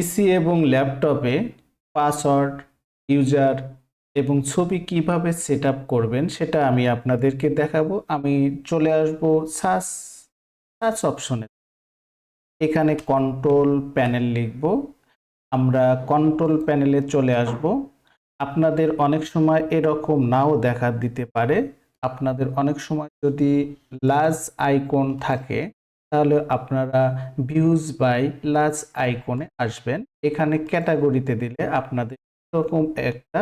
পিসি এবং ল্যাপটপে password, user এবং ছবি কিভাবে সেটআপ করবেন সেটা আমি আপনাদেরকে দেখাবো। আমি চলে আসব সার্চ সার্চ অপশনে। এখানে কন্ট্রোল প্যানেল লিখব। আমরা কন্ট্রোল প্যানেলে চলে আসব। আপনাদের অনেক সময় এরকম নাও দেখা দিতে পারে। আপনাদের অনেক সময় যদি লার্জ আইকন থাকে তাহলে আপনারা ভিউজ বাই লার্জ আইকনে আসবেন। এখানে ক্যাটাগরিতে দিলে আপনাদের এরকম একটা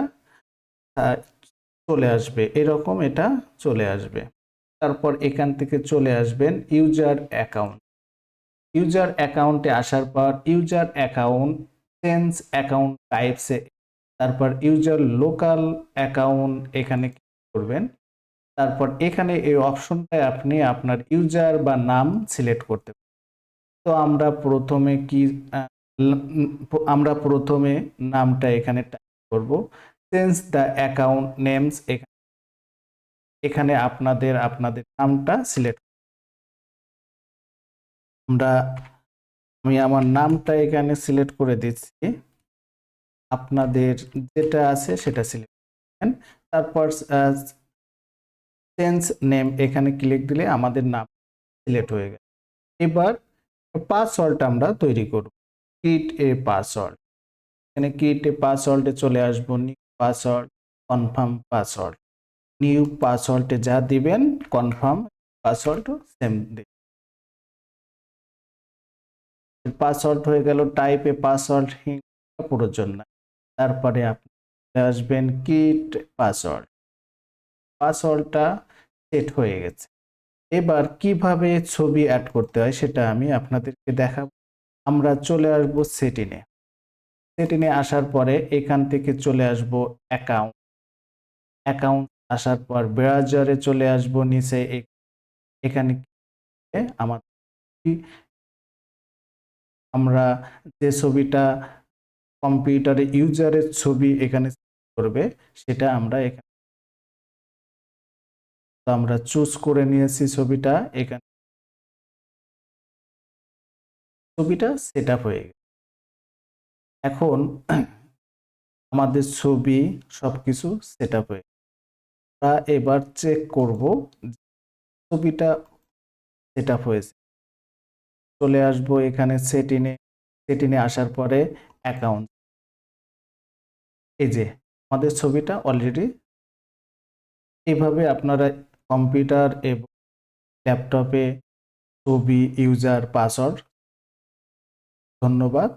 আহ, চলে আসবে, এরকম এটা চলে আসবে। তারপর এখান থেকে চলে আসবেন ইউজার অ্যাকাউন্ট। ইউজার অ্যাকাউন্টে আসার পর ইউজার অ্যাকাউন্ট চেঞ্জ অ্যাকাউন্ট টাইপসে, তারপর ইউজার লোকাল অ্যাকাউন্ট এখানে ক্লিক করবেন। তারপর এখানে এই অপশনটায় আপনি আপনার ইউজার বা নাম সিলেক্ট করতে পারেন। তো আমরা প্রথমে নামটা এখানে টাইপ করব। চেঞ্জ দ্য অ্যাকাউন্ট নেমস, এখানে আপনাদের আপনাদের নামটা সিলেক্ট। আমরা আমি আমার নামটা এখানে সিলেক্ট করে দিচ্ছি। আপনাদের যেটা আছে সেটা সিলেক্ট করবেন। তারপর চেঞ্জ নেম এখানে ক্লিক দিলে আমাদের নাম সিলেক্ট হয়ে গেল। এবার পাসওয়ার্ডটা আমরা তৈরি করব। ক্রিয়েট এ পাসওয়ার্ড, এখানে ক্রিয়েট এ পাসওয়ার্ডে চলে আসবো। New password, confirm password. New পাসওয়ার্ডে যা দিবেন কনফার্ম পাসওয়ার্ডও সেম দিবেন। পাসওয়ার্ড হয়ে গেল। টাইপ এ পাসওয়ার্ড প্রয়োজন না। তারপরে আপনি আসবেন ক্রিয়েট পাসওয়ার্ড। পাসওয়ার্ডটা সেট হয়ে গেছে। এবার কিভাবে ছবি অ্যাড করতে হয় সেটা আমি আপনাদেরকে দেখাবো। আমরা চলে আসব সেটিংয়ে। সেটিংয়ে আসার পরে এখান থেকে চলে আসব অ্যাকাউন্ট। অ্যাকাউন্ট আসার পর ব্রাউজারে চলে আসব। নিচে এখানে আমরা যে ছবিটা কম্পিউটারে ইউজারের ছবি এখানে করবে সেটা আমরা চুজ করে নিয়েছি ছবিটা। এখানে ছবিটা সেট আপ হয়ে গেছে। এখন আমাদের ছবি সবকিছু সেট আপ হয়ে গেছে। আমরা এবার চেক করব ছবিটা সেট আপ হয়েছে। চলে আসবো এখানে সেটিংয়ে আসার পরে অ্যাকাউন্ট। এই যে আমাদের ছবিটা অলরেডি। এইভাবে আপনারা কম্পিউটার এবং ল্যাপটপে ছবি, ইউজার, পাসওয়ার্ড। ধন্যবাদ।